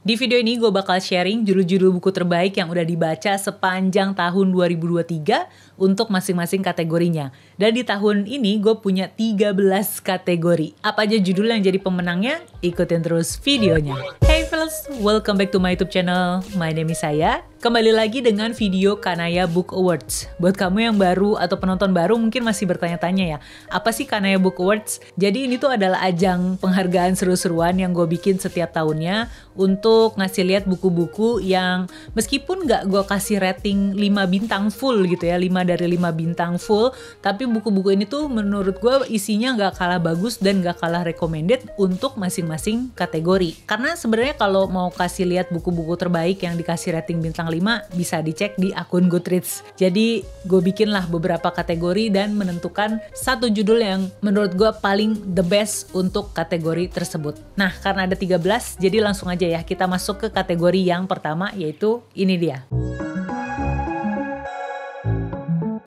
Di video ini gue bakal sharing judul-judul buku terbaik yang udah dibaca sepanjang tahun 2023 untuk masing-masing kategorinya. Dan di tahun ini gue punya 13 kategori. Apa aja judul yang jadi pemenangnya? Ikutin terus videonya. Hey fellas, welcome back to my YouTube channel. My name is Saya. Kembali lagi dengan video Kanaya Book Awards. Buat kamu yang baru atau penonton baru mungkin masih bertanya-tanya ya, apa sih Kanaya Book Awards? Jadi ini tuh adalah ajang penghargaan seru-seruan yang gue bikin setiap tahunnya untuk ngasih lihat buku-buku yang meskipun nggak gue kasih rating 5 bintang full gitu ya, 5 dari 5 bintang full, tapi buku-buku ini tuh menurut gue isinya nggak kalah bagus dan nggak kalah recommended untuk masing-masing kategori. Karena sebenarnya kalau mau kasih lihat buku-buku terbaik yang dikasih rating bintang 5 bisa dicek di akun Goodreads. Jadi gue bikinlah beberapa kategori dan menentukan satu judul yang menurut gue paling the best untuk kategori tersebut. Nah karena ada 13 jadi langsung aja ya kita masuk ke kategori yang pertama, yaitu ini dia.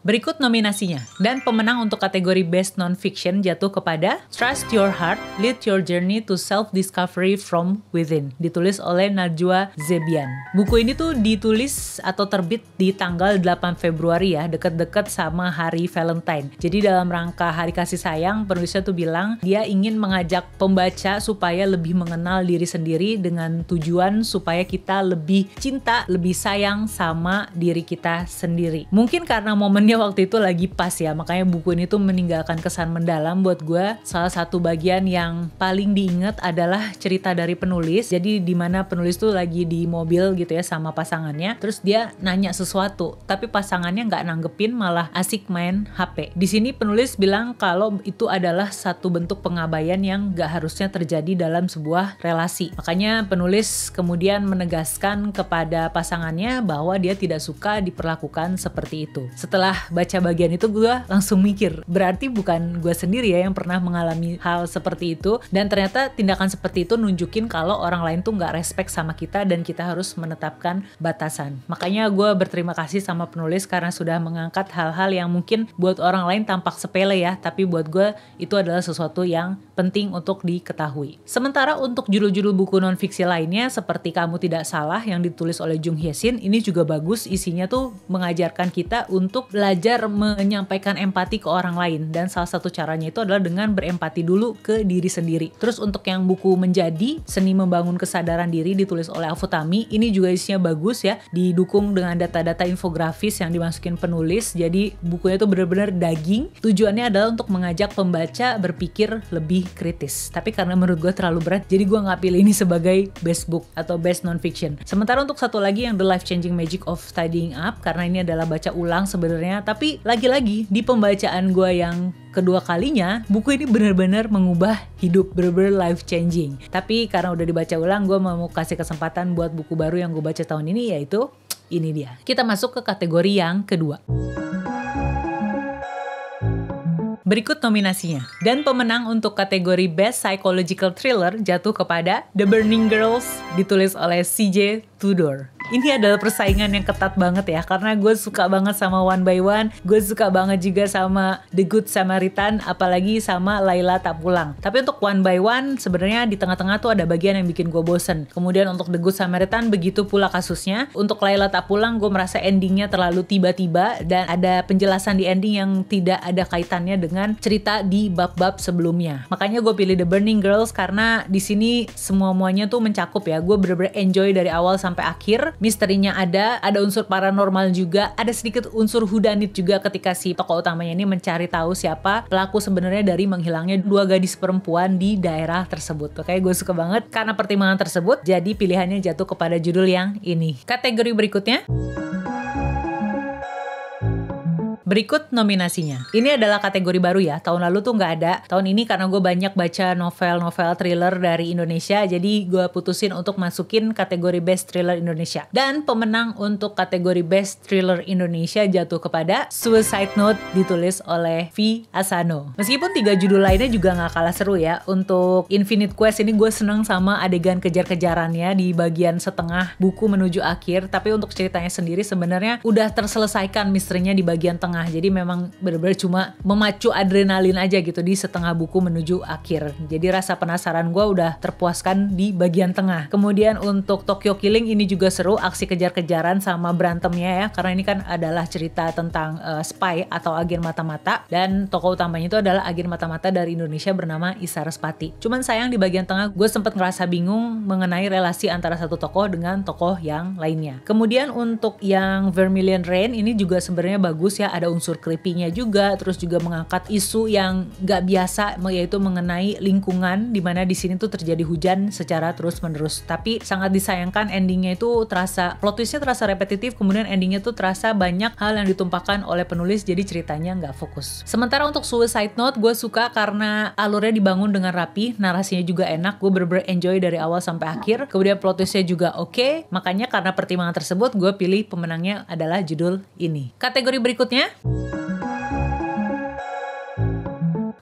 Berikut nominasinya. Dan pemenang untuk kategori Best Non-Fiction jatuh kepada Trust Your Heart, Lead Your Journey to Self-Discovery from Within. Ditulis oleh Najwa Zebian. Buku ini tuh ditulis atau terbit di tanggal 8 Februari ya, deket-deket sama hari Valentine. Jadi dalam rangka hari kasih sayang, penulisnya tuh bilang dia ingin mengajak pembaca supaya lebih mengenal diri sendiri dengan tujuan supaya kita lebih cinta, lebih sayang sama diri kita sendiri. Mungkin karena momennya waktu itu lagi pas ya, makanya buku ini tuh meninggalkan kesan mendalam buat gue. Salah satu bagian yang paling diingat adalah cerita dari penulis. Jadi dimana penulis tuh lagi di mobil gitu ya sama pasangannya, terus dia nanya sesuatu, tapi pasangannya nggak nanggepin, malah asik main HP. Di sini penulis bilang kalau itu adalah satu bentuk pengabaian yang nggak harusnya terjadi dalam sebuah relasi. Makanya penulis kemudian menegaskan kepada pasangannya bahwa dia tidak suka diperlakukan seperti itu. Setelah baca bagian itu gue langsung mikir, berarti bukan gue sendiri ya yang pernah mengalami hal seperti itu, dan ternyata tindakan seperti itu nunjukin kalau orang lain tuh nggak respect sama kita dan kita harus menetapkan batasan. Makanya gue berterima kasih sama penulis karena sudah mengangkat hal-hal yang mungkin buat orang lain tampak sepele ya, tapi buat gue itu adalah sesuatu yang penting untuk diketahui. Sementara untuk judul-judul buku non-fiksi lainnya seperti Kamu Tidak Salah yang ditulis oleh Jung Hye-shin, ini juga bagus, isinya tuh mengajarkan kita untuk belajar menyampaikan empati ke orang lain, dan salah satu caranya itu adalah dengan berempati dulu ke diri sendiri. Terus untuk yang buku Menjadi, Seni Membangun Kesadaran Diri ditulis oleh Afutami, ini juga isinya bagus ya, didukung dengan data-data infografis yang dimasukin penulis, jadi bukunya itu benar-benar daging. Tujuannya adalah untuk mengajak pembaca berpikir lebih kritis, tapi karena menurut gue terlalu berat, jadi gue nggak pilih ini sebagai best book atau best non-fiction. Sementara untuk satu lagi yang The Life-Changing Magic of Tidying Up, karena ini adalah baca ulang sebenarnya, tapi lagi-lagi di pembacaan gue yang kedua kalinya, buku ini benar-benar mengubah hidup, benar-benar life changing. Tapi karena udah dibaca ulang, gue mau kasih kesempatan buat buku baru yang gue baca tahun ini, yaitu ini dia. Kita masuk ke kategori yang kedua. Berikut nominasinya. Dan pemenang untuk kategori Best Psychological Thriller jatuh kepada The Burning Girls, ditulis oleh CJ Tudor. Ini adalah persaingan yang ketat banget ya, karena gue suka banget sama One by One, gue suka banget juga sama The Good Samaritan, apalagi sama Layla Tak Pulang. Tapi untuk One by One sebenarnya di tengah-tengah tuh ada bagian yang bikin gue bosen. Kemudian untuk The Good Samaritan begitu pula kasusnya. Untuk Layla Tak Pulang gue merasa endingnya terlalu tiba-tiba dan ada penjelasan di ending yang tidak ada kaitannya dengan cerita di bab-bab sebelumnya. Makanya gue pilih The Burning Girls karena di sini semua-muanya tuh mencakup ya. Gue bener-bener enjoy dari awal sampai akhir. Misterinya ada unsur paranormal juga, ada sedikit unsur whodunit juga ketika si tokoh utamanya ini mencari tahu siapa pelaku sebenarnya dari menghilangnya 2 gadis perempuan di daerah tersebut. Makanya gue suka banget karena pertimbangan tersebut, jadi pilihannya jatuh kepada judul yang ini. Kategori berikutnya. Berikut nominasinya. Ini adalah kategori baru ya, tahun lalu tuh nggak ada. Tahun ini karena gue banyak baca novel-novel thriller dari Indonesia, jadi gue putusin untuk masukin kategori Best Thriller Indonesia. Dan pemenang untuk kategori Best Thriller Indonesia jatuh kepada Suicide Note, ditulis oleh V. Asano. Meskipun 3 judul lainnya juga nggak kalah seru ya. Untuk Infinite Quest ini gue seneng sama adegan kejar-kejarannya di bagian setengah buku menuju akhir, tapi untuk ceritanya sendiri sebenarnya udah terselesaikan misterinya di bagian tengah tengah. Jadi memang benar-benar cuma memacu adrenalin aja gitu di setengah buku menuju akhir. Jadi rasa penasaran gue udah terpuaskan di bagian tengah. Kemudian untuk Tokyo Killing ini juga seru, aksi kejar-kejaran sama berantemnya ya, karena ini kan adalah cerita tentang spy atau agen mata-mata, dan tokoh utamanya itu adalah agen mata-mata dari Indonesia bernama Isa Respati. Cuman sayang di bagian tengah gue sempet ngerasa bingung mengenai relasi antara satu tokoh dengan tokoh yang lainnya. Kemudian untuk yang Vermilion Rain ini juga sebenarnya bagus ya, ada unsur creepy-nya juga, terus juga mengangkat isu yang gak biasa, yaitu mengenai lingkungan, dimana di sini tuh terjadi hujan secara terus-menerus. Tapi sangat disayangkan endingnya itu terasa, plot twist-nya terasa repetitif, kemudian endingnya tuh terasa banyak hal yang ditumpahkan oleh penulis, jadi ceritanya nggak fokus. Sementara untuk Suicide Note gue suka karena alurnya dibangun dengan rapi, narasinya juga enak, gue bener-bener enjoy dari awal sampai akhir, kemudian plot twist-nya juga oke. Makanya karena pertimbangan tersebut gue pilih pemenangnya adalah judul ini. Kategori berikutnya,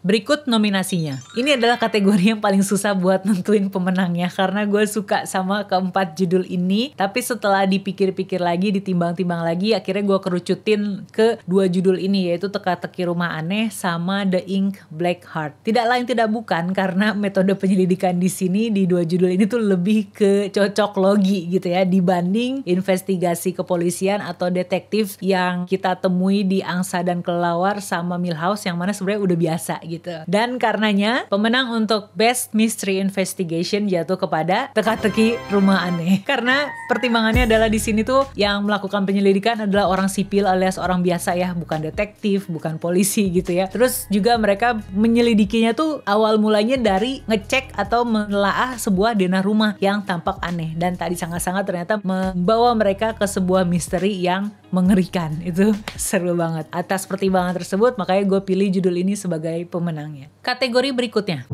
berikut nominasinya. Ini adalah kategori yang paling susah buat nentuin pemenangnya karena gue suka sama keempat judul ini. Tapi setelah dipikir-pikir lagi, ditimbang-timbang lagi, akhirnya gue kerucutin ke 2 judul ini, yaitu Teka-teki Rumah Aneh sama The Ink Black Heart. Tidak lain tidak bukan karena metode penyelidikan di sini di 2 judul ini tuh lebih ke cocok logi gitu ya, dibanding investigasi kepolisian atau detektif yang kita temui di Angsa dan Kelelawar sama Milhouse, yang mana sebenarnya udah biasa gitu. Dan karenanya pemenang untuk Best Mystery Investigation jatuh kepada Teka-teki Rumah Aneh. Karena pertimbangannya adalah di sini tuh yang melakukan penyelidikan adalah orang sipil alias orang biasa ya, bukan detektif, bukan polisi gitu ya. Terus juga mereka menyelidikinya tuh awal mulanya dari ngecek atau menelaah sebuah denah rumah yang tampak aneh dan tak disangka-sangka ternyata membawa mereka ke sebuah misteri yang mengerikan. Itu seru banget. Atas pertimbangan tersebut makanya gue pilih judul ini sebagai pemenangnya. Kategori berikutnya,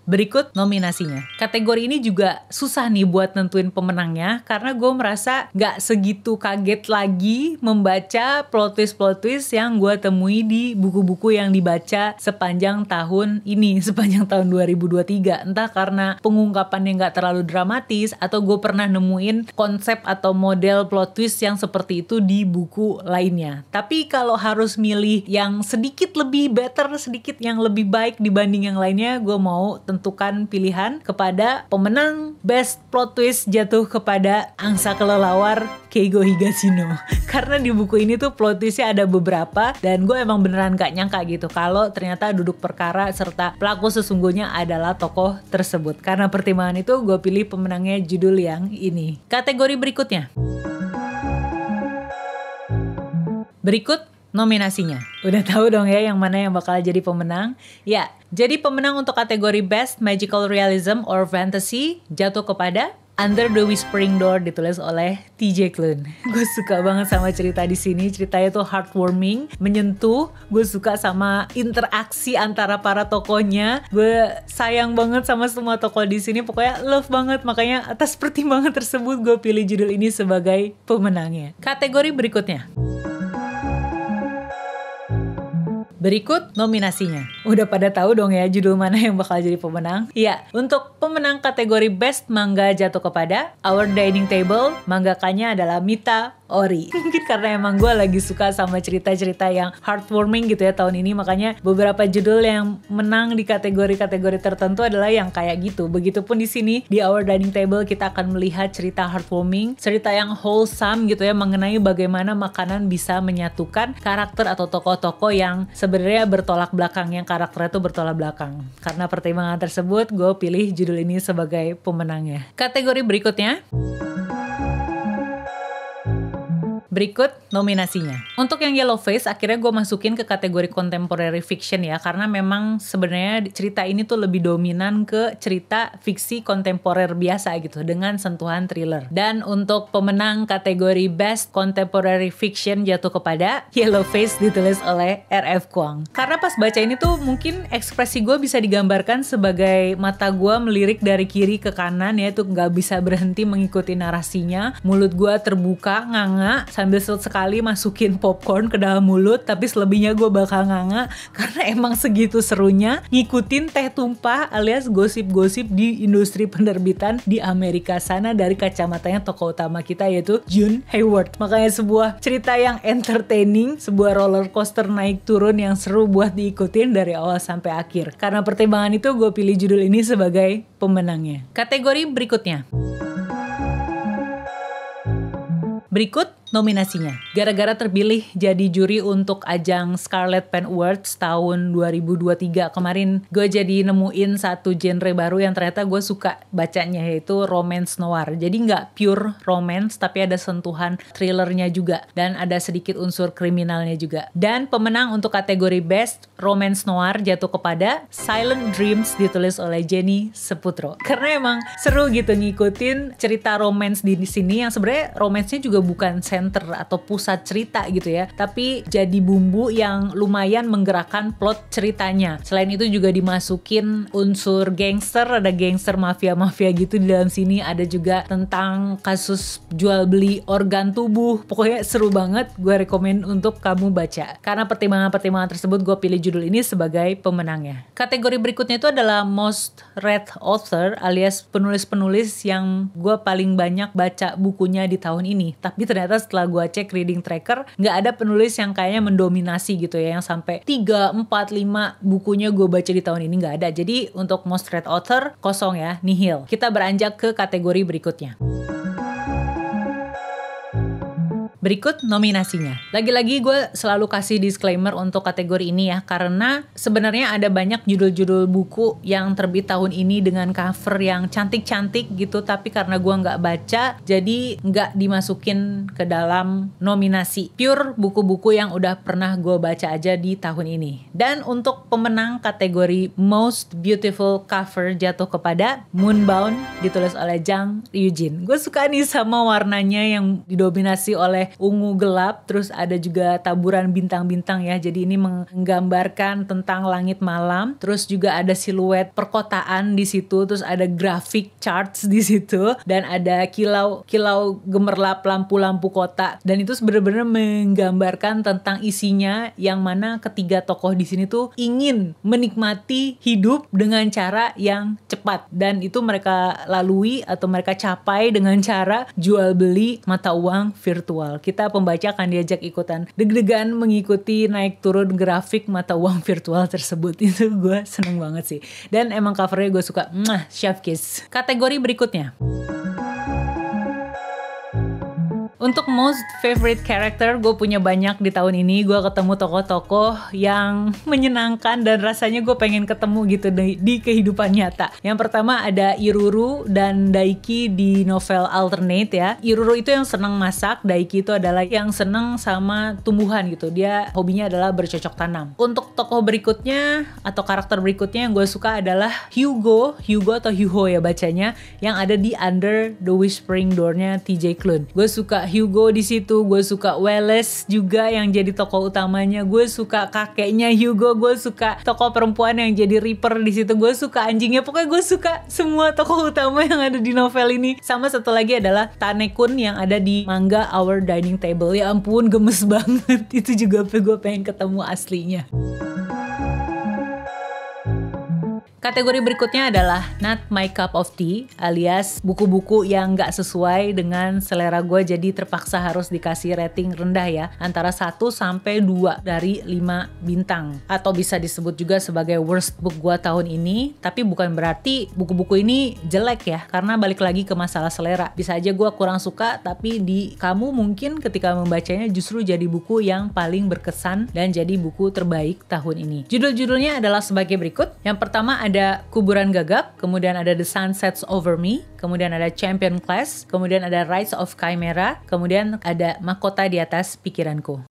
berikut nominasinya. Kategori ini juga susah nih buat nentuin pemenangnya karena gue merasa gak segitu kaget lagi membaca plot twist yang gue temui di buku-buku yang dibaca sepanjang tahun ini, sepanjang tahun 2023. Entah karena pengungkapannya gak terlalu dramatis atau gue pernah nemuin konsep atau model plot twist yang seperti itu di buku lainnya. Tapi kalau harus milih yang sedikit lebih better, sedikit yang lebih baik dibanding yang lainnya, gue mau tentukan pilihan kepada pemenang Best Plot Twist jatuh kepada Angsa Kelelawar Keigo Higashino. Karena di buku ini tuh plot twistnya ada beberapa dan gue emang beneran gak nyangka gitu kalau ternyata duduk perkara serta pelaku sesungguhnya adalah tokoh tersebut. Karena pertimbangan itu gue pilih pemenangnya judul yang ini. Kategori berikutnya, berikut nominasinya. Udah tahu dong ya yang mana yang bakal jadi pemenang? Ya, jadi pemenang untuk kategori Best Magical Realism or Fantasy jatuh kepada Under the Whispering Door, ditulis oleh TJ Klune. Gue suka banget sama cerita di sini. Ceritanya tuh heartwarming, menyentuh. Gue suka sama interaksi antara para tokohnya. Gue sayang banget sama semua tokoh di sini. Pokoknya love banget. Makanya atas pertimbangan tersebut gue pilih judul ini sebagai pemenangnya. Kategori berikutnya, berikut nominasinya. Udah pada tahu dong ya judul mana yang bakal jadi pemenang? Iya, untuk pemenang kategori Best Manga jatuh kepada Our Dining Table. Mangakanya adalah Mita Ori. Mungkin karena emang gue lagi suka sama cerita-cerita yang heartwarming gitu ya tahun ini, makanya beberapa judul yang menang di kategori-kategori tertentu adalah yang kayak gitu. Begitupun di sini di Our Dining Table kita akan melihat cerita heartwarming, cerita yang wholesome gitu ya, mengenai bagaimana makanan bisa menyatukan karakter atau tokoh-tokoh yang sebenarnya bertolak belakang, yang karakternya tuh bertolak belakang. Karena pertimbangan tersebut gue pilih judul ini sebagai pemenangnya. Kategori berikutnya, berikut nominasinya. Untuk yang Yellow Face akhirnya gue masukin ke kategori contemporary fiction ya, karena memang sebenarnya cerita ini tuh lebih dominan ke cerita fiksi kontemporer biasa gitu dengan sentuhan thriller. Dan untuk pemenang kategori Best Contemporary Fiction jatuh kepada Yellow Face, ditulis oleh R.F. Kuang. Karena pas baca ini tuh mungkin ekspresi gue bisa digambarkan sebagai mata gue melirik dari kiri ke kanan ya, tuh gak bisa berhenti mengikuti narasinya, mulut gue terbuka nganga sambil sekali masukin popcorn ke dalam mulut, tapi selebihnya gue bakal nganga karena emang segitu serunya ngikutin teh tumpah alias gosip-gosip di industri penerbitan di Amerika sana dari kacamatanya tokoh utama kita yaitu June Hayward. Makanya sebuah cerita yang entertaining, sebuah roller coaster naik turun yang seru buat diikutin dari awal sampai akhir. Karena pertimbangan itu gue pilih judul ini sebagai pemenangnya. Kategori berikutnya. Berikut nominasinya. Gara-gara terpilih jadi juri untuk ajang Scarlet Pen Awards tahun 2023 kemarin, gue jadi nemuin satu genre baru yang ternyata gue suka bacanya, yaitu romance noir. Jadi nggak pure romance, tapi ada sentuhan thrillernya juga, dan ada sedikit unsur kriminalnya juga. Dan pemenang untuk kategori Best Romance Noir jatuh kepada Silent Dreams, ditulis oleh Jenny Seputro. Karena emang seru gitu ngikutin cerita romance di sini yang sebenarnya romansnya juga bukan center atau pusat cerita gitu ya, tapi jadi bumbu yang lumayan menggerakkan plot ceritanya. Selain itu juga dimasukin unsur gangster, ada gangster mafia-mafia gitu di dalam sini, ada juga tentang kasus jual beli organ tubuh. Pokoknya seru banget, gue rekomen untuk kamu baca. Karena pertimbangan-pertimbangan tersebut gue pilih judul ini sebagai pemenangnya. Kategori berikutnya itu adalah Most Read Author alias penulis-penulis yang gue paling banyak baca bukunya di tahun ini. Tapi ternyata setelah gue cek reading tracker, nggak ada penulis yang kayaknya mendominasi gitu ya, yang sampai 3, 4, 5 bukunya gue baca di tahun ini nggak ada. Jadi untuk Most Read Author kosong ya, nihil. Kita beranjak ke kategori berikutnya. Berikut nominasinya. Lagi-lagi gue selalu kasih disclaimer untuk kategori ini ya, karena sebenarnya ada banyak judul-judul buku yang terbit tahun ini dengan cover yang cantik-cantik gitu, tapi karena gue nggak baca, jadi nggak dimasukin ke dalam nominasi. Pure buku-buku yang udah pernah gue baca aja di tahun ini. Dan untuk pemenang kategori Most Beautiful Cover jatuh kepada Moonbound, ditulis oleh Jang Ryujin. Gue suka nih sama warnanya yang didominasi oleh ungu gelap, terus ada juga taburan bintang-bintang ya. Jadi ini menggambarkan tentang langit malam, terus juga ada siluet perkotaan di situ, terus ada grafik charts di situ, dan ada kilau gemerlap lampu-lampu kota. Dan itu benar-benar menggambarkan tentang isinya, yang mana ketiga tokoh di sini tuh ingin menikmati hidup dengan cara yang cepat, dan itu mereka lalui atau mereka capai dengan cara jual beli mata uang virtual. Kita pembaca akan diajak ikutan deg-degan mengikuti naik turun grafik mata uang virtual tersebut. Itu gue seneng banget sih. Dan emang covernya gue suka. Chef kiss. Kategori berikutnya. Untuk most favorite character, gue punya banyak di tahun ini. Gue ketemu tokoh-tokoh yang menyenangkan dan rasanya gue pengen ketemu gitu di kehidupan nyata. Yang pertama ada Iruru dan Daiki di novel Alternate ya. Iruru itu yang seneng masak, Daiki itu adalah yang seneng sama tumbuhan gitu. Dia hobinya adalah bercocok tanam. Untuk tokoh berikutnya atau karakter berikutnya yang gue suka adalah Hugo atau Hyuho ya bacanya, yang ada di Under the Whispering Door-nya TJ Klune. Gue suka Hugo di situ, gue suka Wallace juga yang jadi tokoh utamanya, gue suka kakeknya Hugo, gue suka tokoh perempuan yang jadi Reaper di situ, gue suka anjingnya, pokoknya gue suka semua tokoh utama yang ada di novel ini. Sama satu lagi adalah Tanekun yang ada di manga Our Dining Table. Ya ampun, gemes banget. Itu juga gue pengen ketemu aslinya. Kategori berikutnya adalah Not My Cup of Tea, alias buku-buku yang gak sesuai dengan selera gue, jadi terpaksa harus dikasih rating rendah ya, antara 1 sampai 2 dari 5 bintang. Atau bisa disebut juga sebagai worst book gue tahun ini, tapi bukan berarti buku-buku ini jelek ya, karena balik lagi ke masalah selera. Bisa aja gue kurang suka, tapi di kamu mungkin ketika membacanya justru jadi buku yang paling berkesan dan jadi buku terbaik tahun ini. Judul-judulnya adalah sebagai berikut. Yang pertama ada Kuburan Gagap, kemudian ada The Sun Sets Over Me, kemudian ada Champion Class, kemudian ada Rise of Chimera, kemudian ada Mahkota di Atas Pikiranku.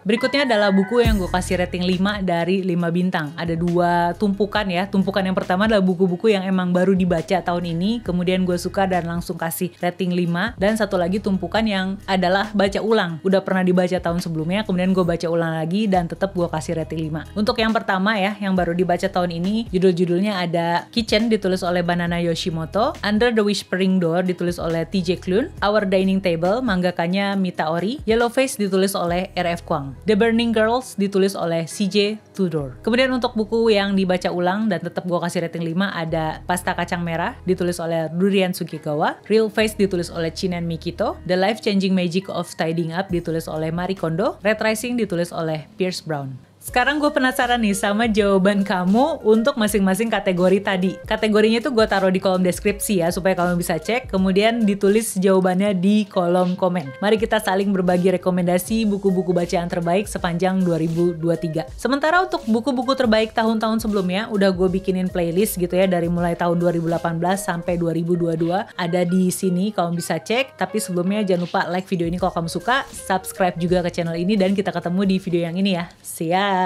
Berikutnya adalah buku yang gue kasih rating 5 dari 5 bintang. Ada 2 tumpukan ya. Tumpukan yang pertama adalah buku-buku yang emang baru dibaca tahun ini, kemudian gue suka dan langsung kasih rating 5. Dan satu lagi tumpukan yang adalah baca ulang. Udah pernah dibaca tahun sebelumnya, kemudian gue baca ulang lagi dan tetap gue kasih rating 5. Untuk yang pertama ya, yang baru dibaca tahun ini, judul-judulnya ada Kitchen ditulis oleh Banana Yoshimoto, Under the Whispering Door ditulis oleh TJ Klune, Our Dining Table mangakanya Mita Ori, Yellowface ditulis oleh R.F. Kuang, The Burning Girls ditulis oleh CJ Tudor. Kemudian untuk buku yang dibaca ulang dan tetap gue kasih rating 5 ada Pasta Kacang Merah ditulis oleh Durian Sugikawa, Real Face ditulis oleh Chinen Mikito, The Life Changing Magic of Tidying Up ditulis oleh Marie Kondo, Red Rising ditulis oleh Pierce Brown. Sekarang gue penasaran nih sama jawaban kamu untuk masing-masing kategori tadi. Kategorinya tuh gue taruh di kolom deskripsi ya, supaya kamu bisa cek, kemudian ditulis jawabannya di kolom komen. Mari kita saling berbagi rekomendasi buku-buku bacaan terbaik sepanjang 2023. Sementara untuk buku-buku terbaik tahun-tahun sebelumnya, udah gue bikinin playlist gitu ya, dari mulai tahun 2018 sampai 2022. Ada di sini, kamu bisa cek. Tapi sebelumnya jangan lupa like video ini kalau kamu suka, subscribe juga ke channel ini, dan kita ketemu di video yang ini ya. See ya!